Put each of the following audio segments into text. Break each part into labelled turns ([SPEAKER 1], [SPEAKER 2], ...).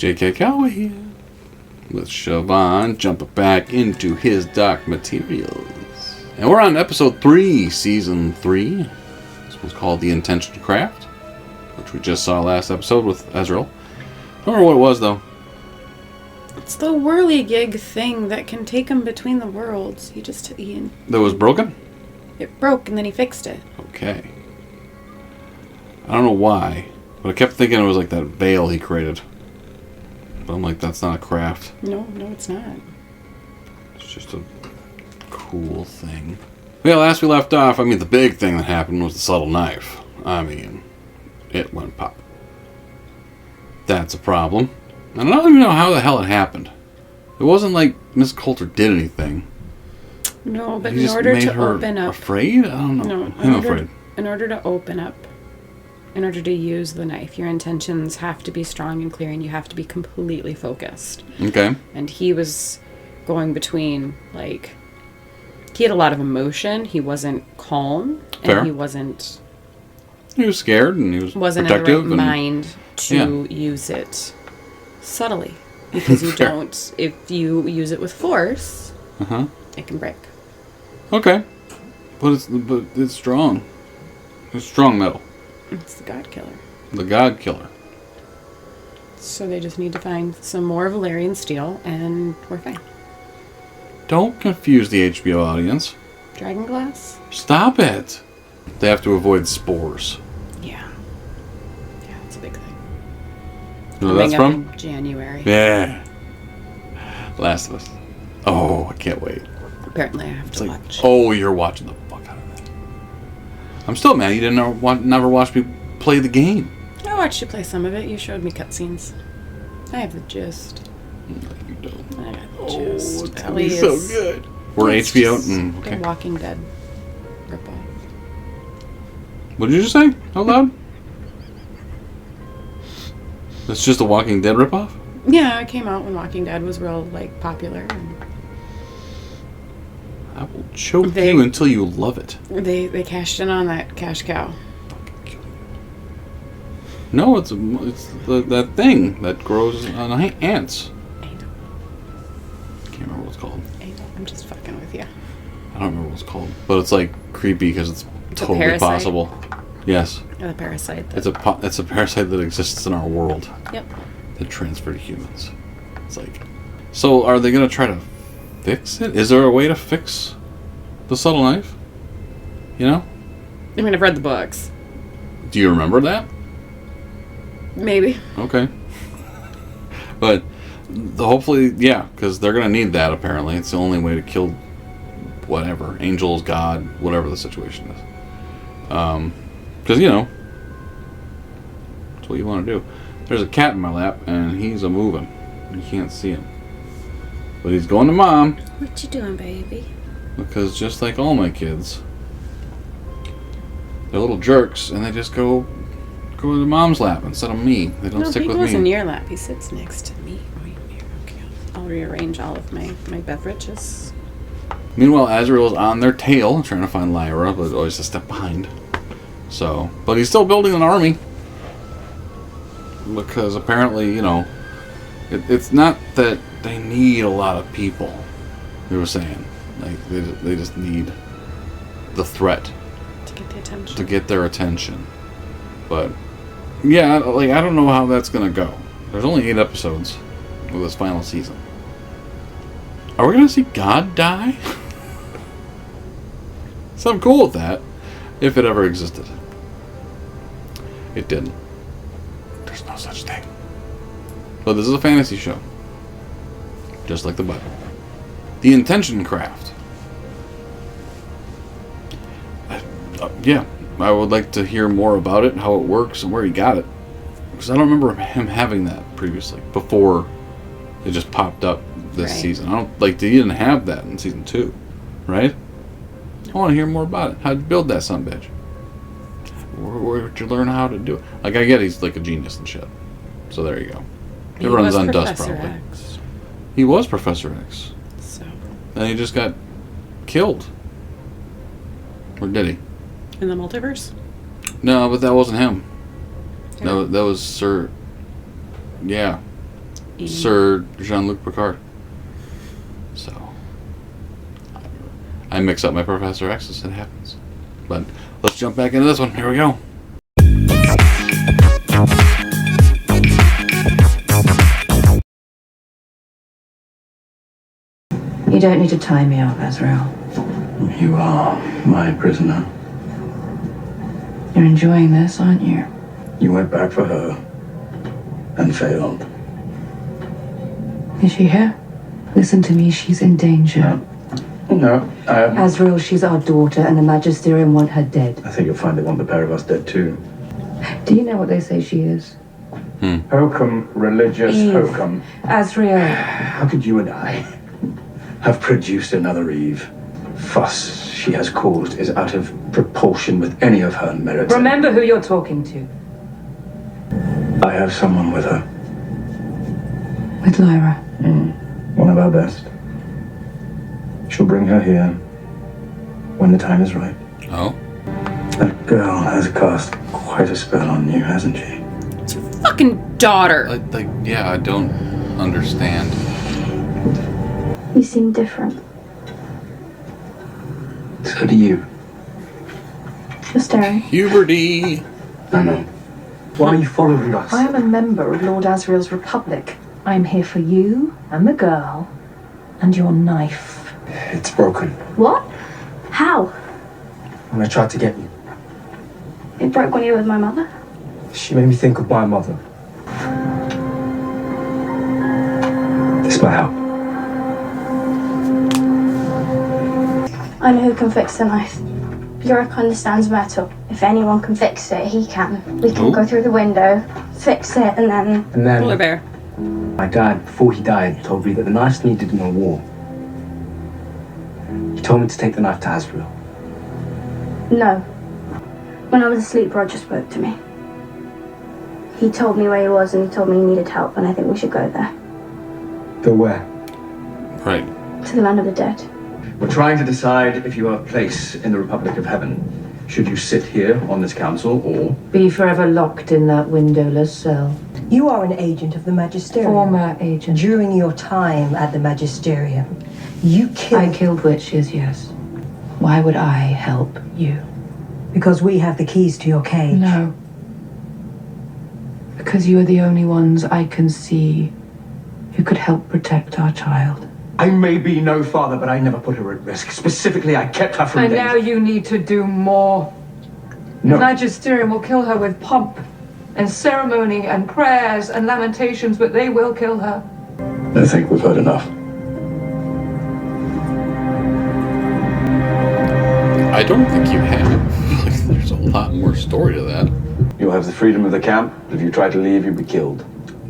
[SPEAKER 1] J.K. Coway here. With Siobhan jumping back into his Dark Materials. And we're on episode 3, season 3. This one's called The Intention Craft, which we just saw last episode with Ezreal. Don't remember what it was, though.
[SPEAKER 2] It's the whirligig thing that can take him between the worlds.
[SPEAKER 1] That was broken?
[SPEAKER 2] It broke, and then he fixed it.
[SPEAKER 1] Okay. I don't know why, but I kept thinking it was like that veil he created. But I'm like, that's not a craft.
[SPEAKER 2] No, it's not.
[SPEAKER 1] It's just a cool thing. Yeah, last we left off, the big thing that happened was the subtle knife. It went pop. That's a problem. And I don't even know how the hell it happened. It wasn't like Miss Coulter did anything.
[SPEAKER 2] No, but
[SPEAKER 1] in order to open up... Afraid? I don't know.
[SPEAKER 2] No,
[SPEAKER 1] I'm afraid.
[SPEAKER 2] In order to open up, in order to use the knife, your intentions have to be strong and clear, and you have to be completely focused.
[SPEAKER 1] Okay.
[SPEAKER 2] And he was going between, he had a lot of emotion. He wasn't calm.
[SPEAKER 1] Fair.
[SPEAKER 2] And he wasn't...
[SPEAKER 1] He was scared, and he was
[SPEAKER 2] wasn't
[SPEAKER 1] protective.
[SPEAKER 2] in the right mind to use it subtly. Because you don't... If you use it with force, it can break.
[SPEAKER 1] Okay. But it's strong. It's strong metal.
[SPEAKER 2] It's the God Killer.
[SPEAKER 1] The God Killer.
[SPEAKER 2] So they just need to find some more Valerian steel, and we're fine.
[SPEAKER 1] Don't confuse the HBO audience.
[SPEAKER 2] Dragon glass?
[SPEAKER 1] Stop it. They have to avoid spores.
[SPEAKER 2] Yeah. Yeah, it's a big thing.
[SPEAKER 1] You know where that's from?
[SPEAKER 2] In January.
[SPEAKER 1] Yeah. Last of Us. Oh, I can't wait.
[SPEAKER 2] Apparently I have to watch.
[SPEAKER 1] Oh, you're watching the fuck out of that. I'm still mad you didn't never watch me play the game.
[SPEAKER 2] I watched you play some of it. You showed me cutscenes. I have the gist.
[SPEAKER 1] No, you don't.
[SPEAKER 2] I got the gist.
[SPEAKER 1] It's gonna be so good. We're HBO. Okay.
[SPEAKER 2] The Walking Dead ripoff.
[SPEAKER 1] What did you just say? Out loud? It's just a Walking Dead ripoff?
[SPEAKER 2] Yeah, it came out when Walking Dead was real, popular. And
[SPEAKER 1] I will choke you until you love it.
[SPEAKER 2] They cashed in on that cash cow.
[SPEAKER 1] No, it's that thing that grows on ants.
[SPEAKER 2] I know.
[SPEAKER 1] Can't remember what it's called.
[SPEAKER 2] I know. I'm just fucking with you.
[SPEAKER 1] I don't remember what it's called, but it's creepy because it's totally
[SPEAKER 2] parasite?
[SPEAKER 1] possible. Yes.
[SPEAKER 2] The parasite.
[SPEAKER 1] It's a parasite that exists in our world.
[SPEAKER 2] Yep.
[SPEAKER 1] That transferred to humans. It's so are they gonna try to fix it? Is there a way to fix the subtle knife? You know?
[SPEAKER 2] I've read the books.
[SPEAKER 1] Do you remember that?
[SPEAKER 2] Maybe.
[SPEAKER 1] Okay. But hopefully, yeah, because they're going to need that, apparently. It's the only way to kill whatever. Angels, God, whatever the situation is. Because, that's what you want to do. There's a cat in my lap, and he's a-moving. You can't see him. But he's going to Mom.
[SPEAKER 2] What you doing, baby?
[SPEAKER 1] Because just like all my kids, they're little jerks, and they just go to Mom's lap instead of me. They don't stick with me.
[SPEAKER 2] He goes in your lap. He sits next to me. Right here. Okay. I'll rearrange all of my beverages.
[SPEAKER 1] Meanwhile, Azrael's on their tail, trying to find Lyra, but always a step behind. But he's still building an army. Because apparently, it's not that they need a lot of people. They were saying. They just need the threat.
[SPEAKER 2] To get the attention.
[SPEAKER 1] To get their attention. But, yeah, I don't know how that's going to go. There's only 8 episodes of this final season. Are we going to see God die? So I'm cool with that, if it ever existed. It didn't. There's no such thing. But this is a fantasy show. Just like the Bible. The Intention Craft. Yeah, I would like to hear more about it, how it works, and where he got it. Because I don't remember him having that previously, before it just popped up this season. He didn't have that in season 2, right? I want to hear more about it. How'd you build that sumbitch? Where'd you learn how to do it? I get he's a genius and shit. So there you go. It runs on dust, probably.
[SPEAKER 2] X.
[SPEAKER 1] He was Professor X.
[SPEAKER 2] So.
[SPEAKER 1] And he just got killed. Or did he?
[SPEAKER 2] In the multiverse?
[SPEAKER 1] No, but that wasn't him.
[SPEAKER 2] Yeah.
[SPEAKER 1] That was Sir... Yeah. Sir Jean-Luc Picard. So I mix up my Professor X's. It happens. But let's jump back into this one. Here we go.
[SPEAKER 3] You don't need to tie me up, Azrael.
[SPEAKER 4] You are my prisoner.
[SPEAKER 3] You're enjoying this, aren't you?
[SPEAKER 4] You went back for her and failed.
[SPEAKER 3] Is she here? Listen to me, she's in danger.
[SPEAKER 4] No,
[SPEAKER 3] Azrael, she's our daughter, and the Magisterium want her dead.
[SPEAKER 4] I think you'll find they want the pair of us dead too.
[SPEAKER 3] Do you know what they say she is?
[SPEAKER 4] Hokum, religious
[SPEAKER 3] Eve.
[SPEAKER 4] hokum.
[SPEAKER 3] Azrael.
[SPEAKER 4] How could you and I have produced another Eve? Fuss she has caused is out of proportion with any of her merits.
[SPEAKER 3] Remember who you're talking to.
[SPEAKER 4] I have someone with her.
[SPEAKER 3] With Lyra.
[SPEAKER 4] One of our best. She'll bring her here when the time is right.
[SPEAKER 1] Oh?
[SPEAKER 4] That girl has cast quite a spell on you, hasn't she?
[SPEAKER 2] It's your fucking daughter.
[SPEAKER 1] I don't understand.
[SPEAKER 5] You seem different.
[SPEAKER 4] So do you.
[SPEAKER 5] You're staring.
[SPEAKER 1] Puberty!
[SPEAKER 4] I know. Why are you following us?
[SPEAKER 6] I am a member of Lord Asriel's Republic. I am here for you and the girl and your knife.
[SPEAKER 4] It's broken.
[SPEAKER 5] What? How?
[SPEAKER 7] When I tried to get you,
[SPEAKER 5] It broke when you were with my mother?
[SPEAKER 7] she made me think of my mother.
[SPEAKER 4] This might help.
[SPEAKER 5] I know who can fix the knife. Yorick understands metal. If anyone can fix it, he can. We can go through the window, fix it, and then...
[SPEAKER 7] And then
[SPEAKER 2] Polar bear.
[SPEAKER 7] my dad, before he died, told me that the knife's needed in a war. He told me to take the knife to Asriel.
[SPEAKER 5] No. When I was asleep, Roger spoke to me. He told me where he was, and he told me he needed help, and I think we should go there.
[SPEAKER 7] Go where?
[SPEAKER 1] Right.
[SPEAKER 5] To the land of the dead.
[SPEAKER 4] We're trying to decide if you have a place in the Republic of Heaven. Should you sit here on this council, or...
[SPEAKER 3] Be forever locked in that windowless cell.
[SPEAKER 6] You are an agent of the Magisterium.
[SPEAKER 3] Former agent.
[SPEAKER 6] During your time at the Magisterium, you killed...
[SPEAKER 3] I killed witches, yes. Why would I help you?
[SPEAKER 6] Because we have the keys to your cage.
[SPEAKER 3] No. Because you are the only ones I can see who could help protect our child.
[SPEAKER 4] I may be no father, but I never put her at risk. Specifically, I kept her from
[SPEAKER 3] And
[SPEAKER 4] danger.
[SPEAKER 3] now you need to do more.
[SPEAKER 4] No.
[SPEAKER 3] The Magisterium will kill her with pomp and ceremony and prayers and lamentations, but they will kill her.
[SPEAKER 4] I think we've heard enough.
[SPEAKER 1] I don't think you have. There's a lot more story to that.
[SPEAKER 4] You'll have the freedom of the camp. If you try to leave, you'll be killed.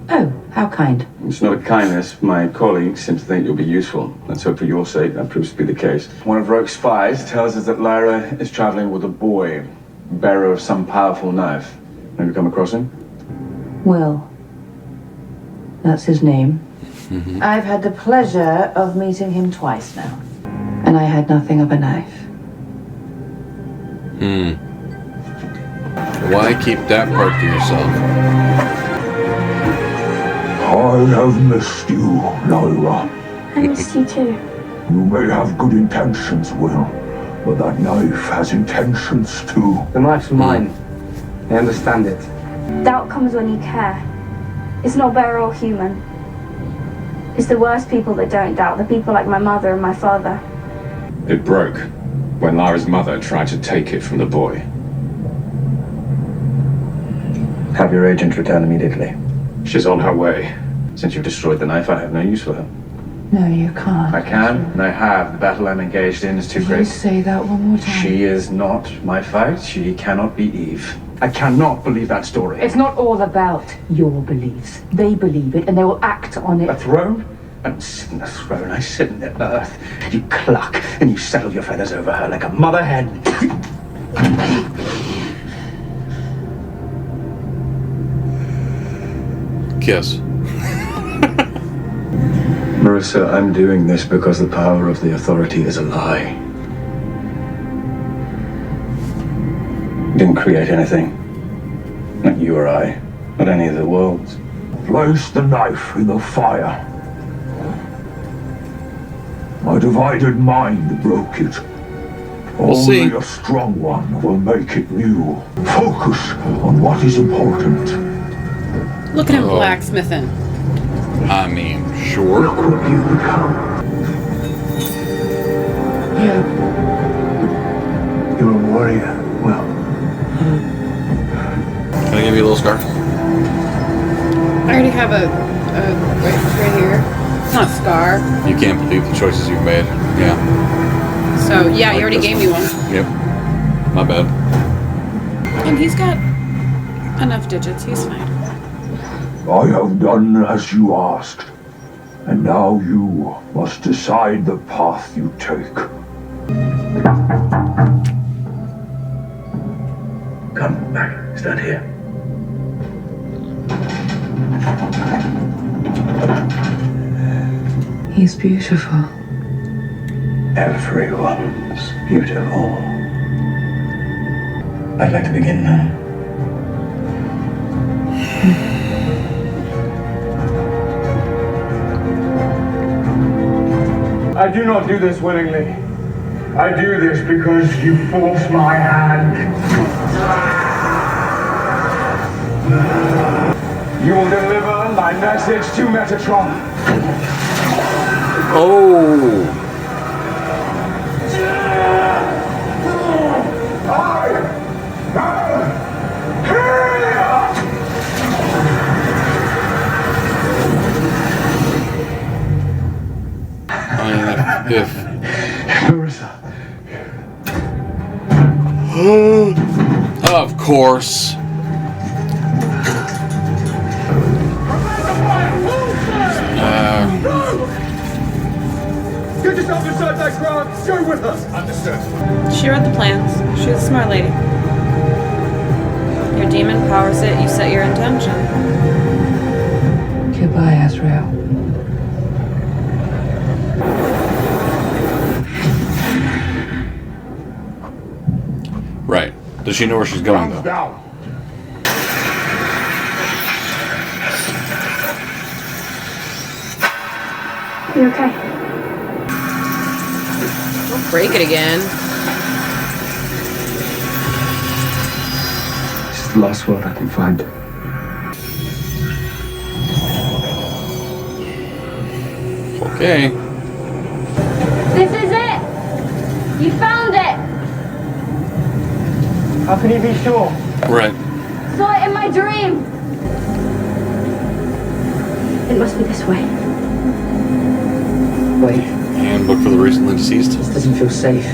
[SPEAKER 3] Oh, how kind.
[SPEAKER 4] It's not a kindness. My colleagues seem to think you'll be useful. Let's hope for your sake that proves to be the case. One of Roke's spies tells us that Lyra is traveling with a boy, bearer of some powerful knife. Have you come across him?
[SPEAKER 3] Will. That's his name. I've had the pleasure of meeting him twice now. And I had nothing of a knife.
[SPEAKER 1] Why keep that part to yourself?
[SPEAKER 8] I have missed you, Lyra.
[SPEAKER 5] I missed you too.
[SPEAKER 8] You may have good intentions, Will, but that knife has intentions too.
[SPEAKER 7] The knife's mine. I understand it.
[SPEAKER 5] Doubt comes when you care. It's not better or human. It's the worst people that don't doubt, the people like my mother and my father.
[SPEAKER 9] It broke when Lyra's mother tried to take it from the boy.
[SPEAKER 4] Have your agent return immediately.
[SPEAKER 9] She's on her way.
[SPEAKER 4] Since you've destroyed the knife, I have no use for her.
[SPEAKER 3] No, you can't.
[SPEAKER 4] I can, and I have. The battle I'm engaged in is too
[SPEAKER 3] Can
[SPEAKER 4] great.
[SPEAKER 3] you say that one more time?
[SPEAKER 4] She is not my fight. She cannot be Eve. I cannot believe that story.
[SPEAKER 3] It's not all about your beliefs. They believe it and they will act on
[SPEAKER 4] A
[SPEAKER 3] it.
[SPEAKER 4] throne? I don't sit in the throne, I sit in the earth. You cluck and you settle your feathers over her like a mother hen.
[SPEAKER 1] Kiss.
[SPEAKER 4] Marissa, I'm doing this because the power of the authority is a lie. You didn't create anything. Not you or I. Not any of the worlds.
[SPEAKER 8] Place the knife in the fire. My divided mind broke it.
[SPEAKER 1] We'll see.
[SPEAKER 8] Only a strong one will make it new. Focus on what is important.
[SPEAKER 2] Look at him blacksmithing.
[SPEAKER 1] I mean, sure.
[SPEAKER 8] Look what you become. Yeah. You're a warrior. Well.
[SPEAKER 1] Can I give you a little scarf?
[SPEAKER 2] I already have a right here. It's not a scar.
[SPEAKER 1] You can't believe the choices you've made. Yeah.
[SPEAKER 2] So, yeah, you already gave me one.
[SPEAKER 1] Yep. My bad.
[SPEAKER 2] And he's got enough digits. He's fine.
[SPEAKER 8] I have done as you asked. And now you must decide the path you take. Come back. Stand here.
[SPEAKER 3] He's beautiful.
[SPEAKER 8] Everyone's beautiful. I'd like to begin now. I do not do this willingly. I do this because you force my hand. You will deliver my message to Metatron.
[SPEAKER 1] Oh! If of course.
[SPEAKER 8] Get yourself inside that crowd. Go with us. Understood.
[SPEAKER 2] She read the plans. She's a smart lady. Your demon powers it. You set your intention.
[SPEAKER 3] Goodbye, Azrael.
[SPEAKER 1] Right. Does she know where she's going, though?
[SPEAKER 8] Down.
[SPEAKER 5] You okay?
[SPEAKER 2] Don't break it again.
[SPEAKER 7] This is the last word I can find.
[SPEAKER 1] Okay.
[SPEAKER 5] This is it! You found it!
[SPEAKER 7] How can you be sure?
[SPEAKER 1] Right.
[SPEAKER 5] Saw it in my dream! It must be this way.
[SPEAKER 7] Wait,
[SPEAKER 1] Handbook for the recently deceased.
[SPEAKER 7] this doesn't feel safe.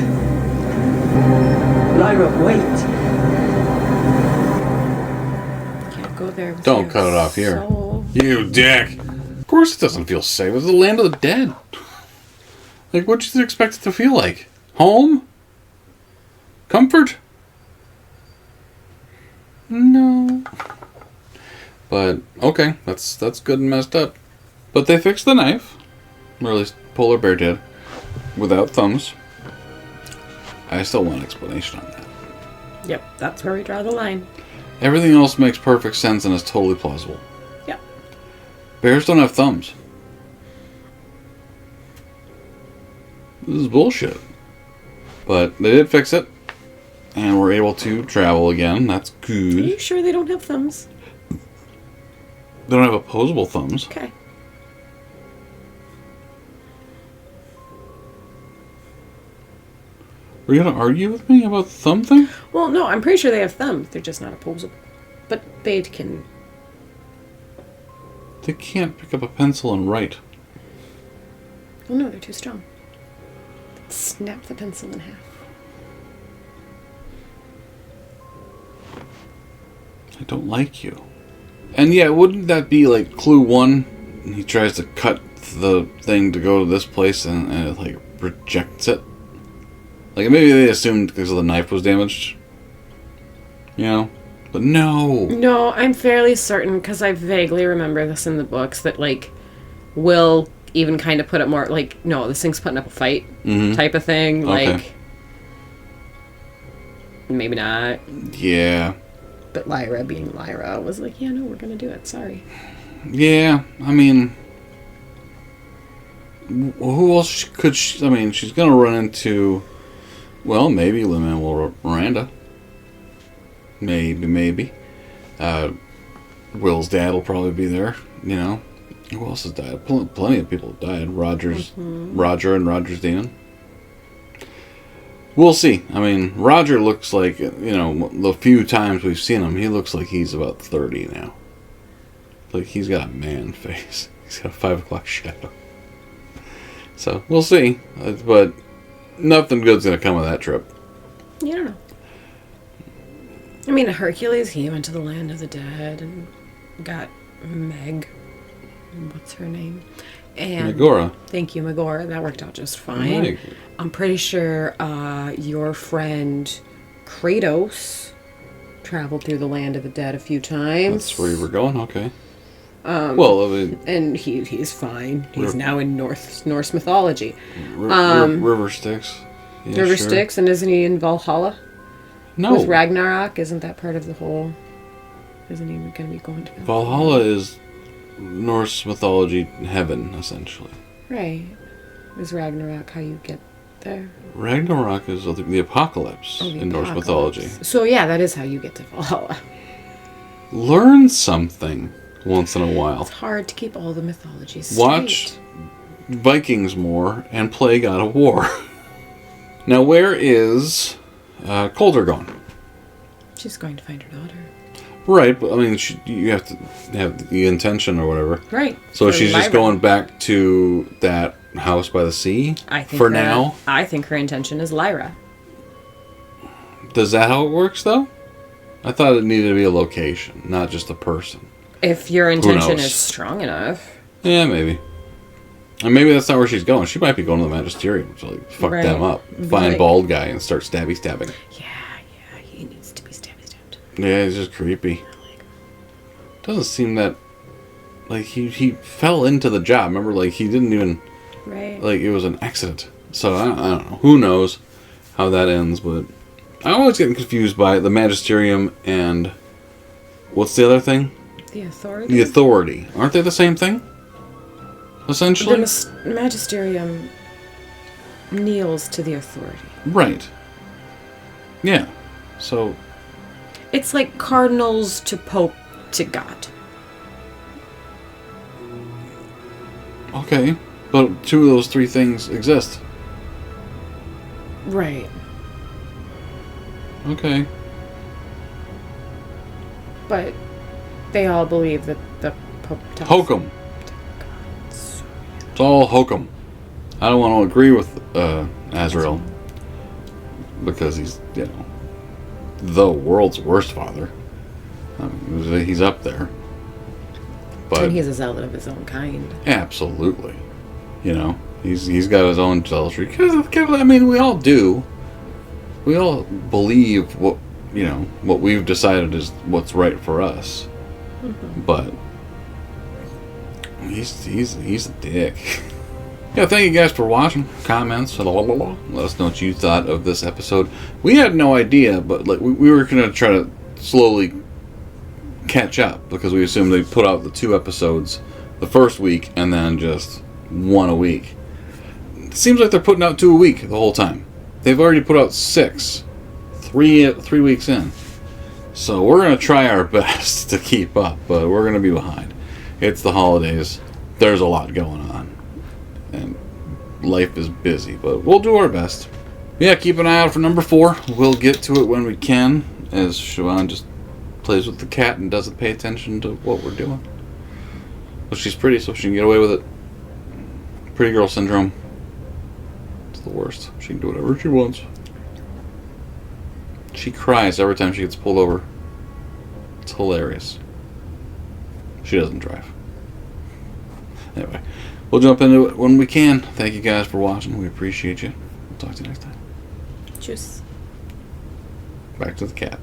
[SPEAKER 7] Lyra, wait!
[SPEAKER 2] Can't go there. with
[SPEAKER 1] Don't
[SPEAKER 2] your
[SPEAKER 1] cut it off here.
[SPEAKER 2] soul.
[SPEAKER 1] You dick. Of course it doesn't feel safe. It's the land of the dead. Like, what do you expect it to feel like? Home? Comfort? No. But, okay. That's good and messed up. But they fixed the knife. Or at least Polar Bear did. Without thumbs. I still want an explanation on that.
[SPEAKER 2] Yep, that's where we draw the line.
[SPEAKER 1] Everything else makes perfect sense and is totally plausible.
[SPEAKER 2] Yep.
[SPEAKER 1] Bears don't have thumbs. This is bullshit. But they did fix it. And we're able to travel again. That's
[SPEAKER 2] Are
[SPEAKER 1] good.
[SPEAKER 2] you sure they don't have thumbs?
[SPEAKER 1] They don't have opposable thumbs.
[SPEAKER 2] Okay.
[SPEAKER 1] Are you going to argue with me about the thumb thing?
[SPEAKER 2] Well, no, I'm pretty sure they have thumbs. They're just not opposable. But they can...
[SPEAKER 1] They can't pick up a pencil and write.
[SPEAKER 2] Well, no, they're too strong. Snap the pencil in half.
[SPEAKER 1] I don't like you. And yeah, wouldn't that be like clue 1? And he tries to cut the thing to go to this place and it like rejects it. Like maybe they assumed because the knife was damaged. You know? But no.
[SPEAKER 2] No, I'm fairly certain, because I vaguely remember this in the books, that, like, Will even kind of put it more, like, no, this thing's putting up a fight type of thing.
[SPEAKER 1] Okay.
[SPEAKER 2] Like, maybe not.
[SPEAKER 1] Yeah.
[SPEAKER 2] But Lyra, being Lyra, was like, yeah, no, we're going to do it. Sorry.
[SPEAKER 1] Yeah, I mean, who else could she... I mean, she's going to run into... Well, maybe Lin-Manuel Miranda. Maybe. Will's dad will probably be there, you know. Who else has died? Plenty of people have died. Roger and Roger's demon. We'll see. I mean, Roger looks like, you know, the few times we've seen him, he looks like he's about 30 now. Like, he's got a man face. He's got a 5 o'clock shadow. So, we'll see. But nothing good's going to come of that trip.
[SPEAKER 2] You don't know. I mean, Hercules, he went to the land of the dead and got Meg. What's her name? And
[SPEAKER 1] Megara.
[SPEAKER 2] Thank you, Megara. That worked out just fine.
[SPEAKER 1] Meg.
[SPEAKER 2] I'm pretty sure your friend Kratos traveled through the land of the dead a few times.
[SPEAKER 1] That's where you were going? Okay. Well, I mean...
[SPEAKER 2] And he's fine. He's now in Norse mythology.
[SPEAKER 1] River Styx. Yeah,
[SPEAKER 2] River Styx, and isn't he in Valhalla?
[SPEAKER 1] No.
[SPEAKER 2] With Ragnarok? Isn't that part of the whole... Isn't he going to be going to
[SPEAKER 1] Valhalla is Norse mythology heaven, essentially.
[SPEAKER 2] Right. Is Ragnarok how you get there?
[SPEAKER 1] Ragnarok is the apocalypse in Norse mythology.
[SPEAKER 2] So yeah, that is how you get to Valhalla.
[SPEAKER 1] Learn something once in a while.
[SPEAKER 2] It's hard to keep all the mythologies straight.
[SPEAKER 1] Watch Vikings more and play God of War. Now, where is Coulter going?
[SPEAKER 2] She's going to find her daughter.
[SPEAKER 1] Right, but I mean, you have to have the intention or whatever.
[SPEAKER 2] Right.
[SPEAKER 1] So she's just going back to that house by the sea now?
[SPEAKER 2] I think her intention is Lyra.
[SPEAKER 1] Does that how it works, though? I thought it needed to be a location, not just a person.
[SPEAKER 2] If your intention is strong enough.
[SPEAKER 1] Yeah, maybe. And maybe that's not where she's going. She might be going to the Magisterium to like fuck them up. Find bald guy and start stabbing.
[SPEAKER 2] Yeah, he needs to be stabbed.
[SPEAKER 1] Yeah, he's just creepy. Doesn't seem that... Like, he fell into the job. Remember, like, he didn't even...
[SPEAKER 2] Right.
[SPEAKER 1] Like, it was an accident. So, I don't know. Who knows how that ends, but... I'm always getting confused by the Magisterium and... What's the other thing?
[SPEAKER 2] The Authority?
[SPEAKER 1] The Authority. Aren't they the same thing? Essentially?
[SPEAKER 2] The Magisterium kneels to the Authority.
[SPEAKER 1] Right. Yeah. So...
[SPEAKER 2] It's like cardinals to Pope to God.
[SPEAKER 1] Okay. But two of those three things exist.
[SPEAKER 2] Right.
[SPEAKER 1] Okay.
[SPEAKER 2] But they all believe that the Pope...
[SPEAKER 1] Hokum. It's all hokum. I don't want to agree with Azrael. Because he's, you know, the world's worst father. I mean, he's up there. But
[SPEAKER 2] and he's a zealot of his own kind.
[SPEAKER 1] Absolutely. You know, he's got his own zealotry. Because, I mean, we all do. We all believe what, you know, what we've decided is what's right for us. Mm-hmm. But he's a dick. Yeah, thank you guys for watching. Comments, let us know what you thought of this episode. We had no idea, but like we were gonna try to slowly catch up because we assumed they put out the 2 episodes the first week and then just 1 a week. It seems like they're putting out 2 a week the whole time. They've already put out 6, 3 weeks in. So we're gonna try our best to keep up, but we're gonna be behind. It's the holidays. There's a lot going on. And life is busy, but we'll do our best. Yeah, keep an eye out for number 4. We'll get to it when we can, as Siobhan just plays with the cat and doesn't pay attention to what we're doing. But she's pretty, so she can get away with it. Pretty girl syndrome. It's the worst. She can do whatever she wants. She cries every time she gets pulled over. It's hilarious. She doesn't drive. Anyway. We'll jump into it when we can. Thank you guys for watching. We appreciate you. We'll talk to you next time.
[SPEAKER 2] Cheers.
[SPEAKER 1] Back to the cat.